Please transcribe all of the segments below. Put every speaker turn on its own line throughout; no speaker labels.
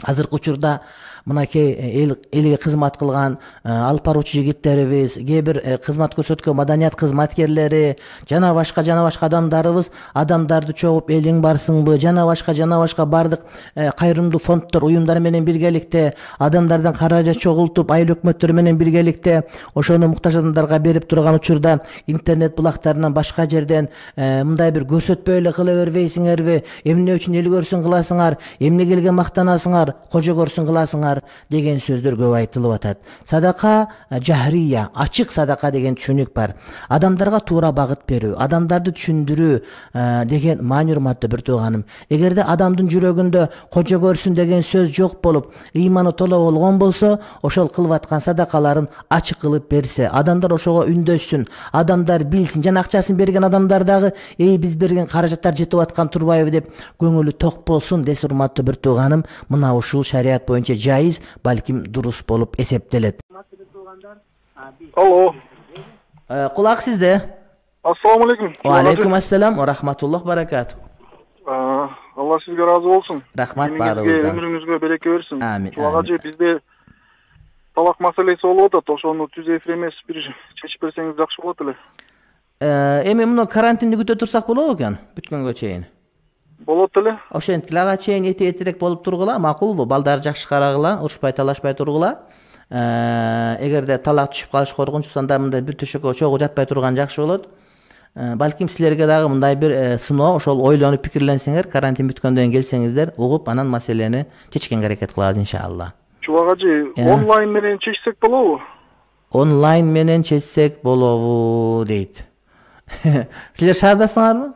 азыркы учурда мынакей элге кызмат кылган алып баруучу жигиттерибиз, кээ бир кызмат көрсөткөн маданият кызматкерлери жана башка адамдарыбыз адамдарды чогуп элиң барсыңбы, жана башка бардык кайрымдуу фонддор, уюмдар менен биргеликте адамдардан каражат чогултуп, айыл өкмөттөр менен биргеликте ошону муктаж адамдарга берип турган учурда интернет булактарынан башка жерден мындай бир көрсөтпө эле кыла бербейсиңерби, эмне үчүн эл көрсүн кыласыңар, эмнеге мактанасыңар, кожо көрсүн кыласыңар деген сөздөр көп айтылып атат. Садака жахрия, ачык садака деген түшүнүк бар. Адамдарга туура багыт берүү, адамдарды түшүндүрүү деген маани урматтуу бир тууганым. Эгерде адамдын жүрөгүндө кожо көрсүн деген сөз жок болуп, ыйманы тола болгон болсо, ошол кылып аткан садакаларын ачык кылып берсе, адамдар ошого үндөшсүн, адамдар билсин, жана акчасын берген адамдар дагы биз берген каражаттар жетип аткан турбайбы деп көңүлү ток болсун десе, урматтуу бир тууганым, мына ушул шарият боюнча жайыз, балким дурус болуп эсептелет.
Алло.
Кулак сизде.
Ассаламу алейкум.
Ва алейкум ассалам ва рахматуллах баракату.
Алла сизге разы болсун.
Рахмат баарыбыздан.
Өмүрүңүзгө береке берсин.
Амин.
Чуагачы бизде талак маселеси болуп атат. Ошону түз эфир эмес бир чечип берсеңиз жакшы болот эле.
Эми муну карантинди күтө турсак болобу экен бүткөнгө чейин?
Болот эле.
Ошентип ага чейин этирээк болуп тургула, макулбу? Балдарды жакшы карагыла, урушпай талашпай тургула. Эгерде талак түшүп калыш коркунучу анда мындай бир төшөккө чогуу жатпай турган жакшы болот. Балким силерге дагы мындай бир сыноо, ошол ойлонуп пикирленсеңер, карантин бүткөндөн кийин келсеңиздер, угуп анан маселени чечкенге аракет кылабыз иншалла.
Чуагачы, онлайн менен чечсек болобу?
Онлайн менен чечсек болобу дейт. Силер шаардасыңарбы?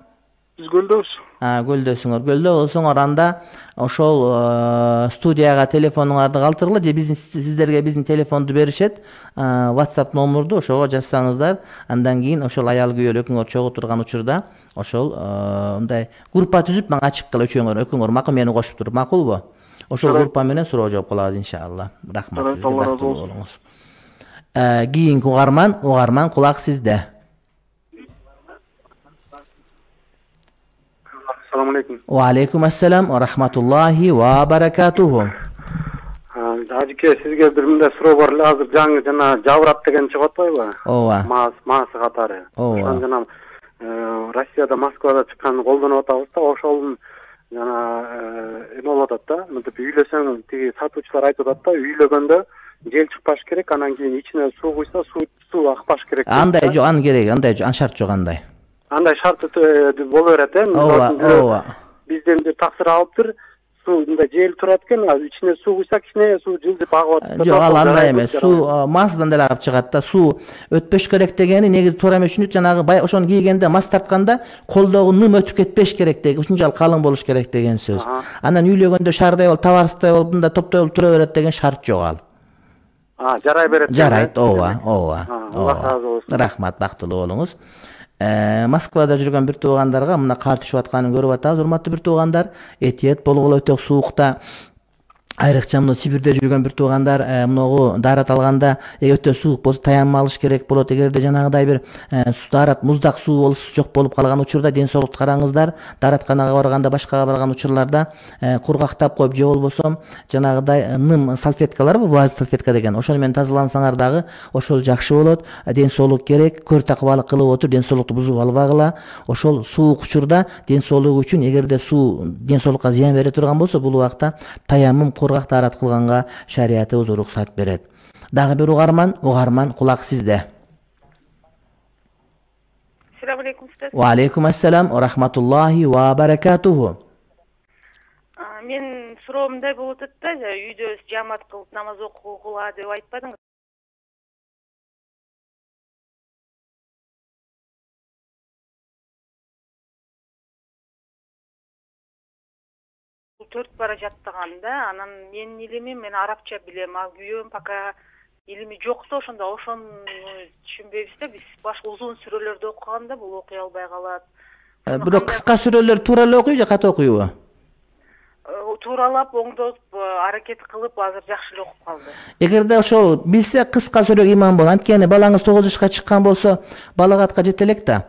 Биз көлдөбүз.
Көлдөсүңөр. Көлдө болсоңор анда ошол студияга телефонуңарды калтыргыла, же сиздерге биздин телефонду беришет, WhatsApp номурду ошого жазсаңыздар, андан кийин ошол аял күйөөлүү экөөңөр чогуу турган учурда ошол мындай группа түзүп мага ачыккыла экөөңөр макул мени кошуп туруп, макулбу? Ошол группа менен суроо жооп кылабыз иншалла. Рахмат сизге, бактылуу болуңуз. Кийинки угарман кулак сизде.
Assalamu alaikum.
Wa alaikum assalam wa rahmatullahi wa barakatuhu.
Ажыке, сизге бир мындай суроо бар эле. Азыр жаңы жана жабырат деген чыгып атпайбы?
Ооба.
Маасы катары.
Ооба.
Жана Россияда, Москвада чыккан колдонуп атабыз да, ошол жана эме болуп атат да. Мынтип үйлөсөң, тиги сатуучулар айтып атат да, үйлөгөндө жел чыкпаш керек, анан кийин ичине суу куйса, суу акпаш керек.
Андай жок, аны керек, андай шарт жок андай.
Андай шарты боло берет,
Ооба.
Бизден бир таксыр алыптыр. Суу мындай жел турат экен, ичине суу куйса кичине суу жылдып агып атат.
Жок, ал андай эмес. Суу маасыдан деле агып чыгат да. Суу өтпөш керек дегени негизи туура эмес. Үчүн жанагы бай ошону кийгенде мас тартканда колдогу ным өтүп кетпеш керек деген, ушунчалык калың болуш керек деген сөз. Анан үйлөгөндө шаардай болуп, табарсыздай болуп, мында топтой болуп тура берет деген шарт жок ал.
Жарай берет.
Жарайт, ооба.
Алла разы болсун.
Рахмат, бактылуу болуңуз. Москвада жүргөн бир туугандарга мына кар түшүп атканын көрүп атабыз. Урматтуу бир туугандар, этиет болгула, өтө суукта. Айрыкча мына Сибирде жүргөн бир туугандар мынагу даарат алганда өтө суук болсо таянма алыш керек болот. Эгерде жанагыдай бир даарат муздак суу болсо жок болуп калган учурда ден соолукту караңыздар. Дааратканага барганда, башкага барган учурларда кургактап коюп же болбосо жанагыдай ным салфеткаларбы, влажный салфетка деген, ошону менен тазалансаңар дагы ошол жакшы болот. Ден соолук керек, көр такыбалык кылып отуруп ден соолукту бузуп албагыла. Ошол суук учурда ден соолук үчүн эгерде суу ден соолукка зыян бере турган болсо, бул убакта таяммум кургак таарат кылганга шариятыбыз уруксат берет. Дагы бир угарман кулак сизде.
Assalamu alaikum.
Wa alaikum assalam wa rahmatullahi wa barakatuhu.
Мен суроомундай болуп атат да, үйдө жамаат кылып намаз окугула деп айтпадыңыз. Төрт бара жаттаганда, анан менин илимим, мен арабча билем, ал күйөөм пока илими жокто, ошондо ошону түшүнбөйбүз да. Биз башка узун сүрөлөрдү окуганда бул окуй албай калат.
Бирок кыска сүрөлөр туура эле окуйбу же ката окуйбу?
Тууралап, оңдоп, аракет кылып, азыр жакшы эле окуп калды.
Эгерде ошол билсе кыска сүрөг иман болот. Анткени балаңыз 9 жашка чыккан болсо, балагатка жете элек да.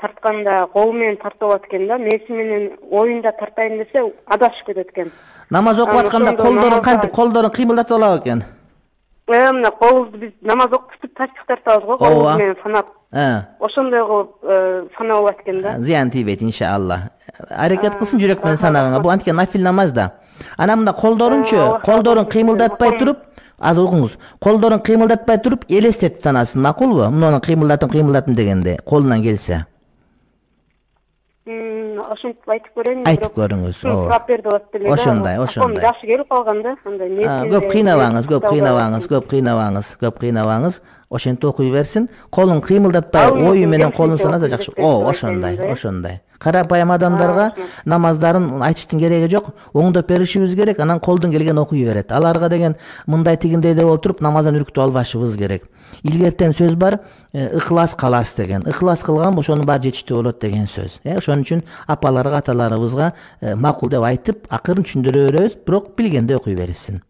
тартканда кол менен тартып алат экен да, меси менен оюнда тартайын десе адашып кетет экен.
Намаз окуп атканда колдорун кантип колдорун кыймылдатып алат экен.
Мына колубузду биз намаз окуп бүтүп тастык тартабыз го, колубуз менен санап. Ошондой кылып санап алат экен да.
Зыян тийбейт иншалла. Аракет кылсын жүрөк менен санагanga. Бул анткен нафил намаз да. Анан мында колдорунчу, колдорун кыймылдатпай туруп, аз угуңуз. Колдорун кыймылдатпай туруп элестетип санасын, макулбу? Муну кыймылдатым дегенде колунан келсе.
Ошентип айтып көрөйүн.
Айтып көрүңүз.
Сурап берди болот деле.
Ошондой.
Жашы келип калганда, андай
көп кыйнабаңыз. Ошентип окуй берсин. Колун кыймылдатпай, ою менен колун санаса жакшы. Ошондой. Карапайым адамдарга намаздарын айтыштын кереги жок. Оңдоп беришибиз керек, анан колдун келген окуй берет. Аларга деген мындай тигиндей деп отуруп намаздан үркүтүп албашыбыз керек. Илгертен сөз бар, ыхлас калас деген. Ыхлас кылган ошонун баары жетиштүү болот деген сөз. Ошон үчүн апаларга, аталарыбызга макул деп айтып, акырын түшүндүрө беребиз, бирок билгенде окуй беришсин.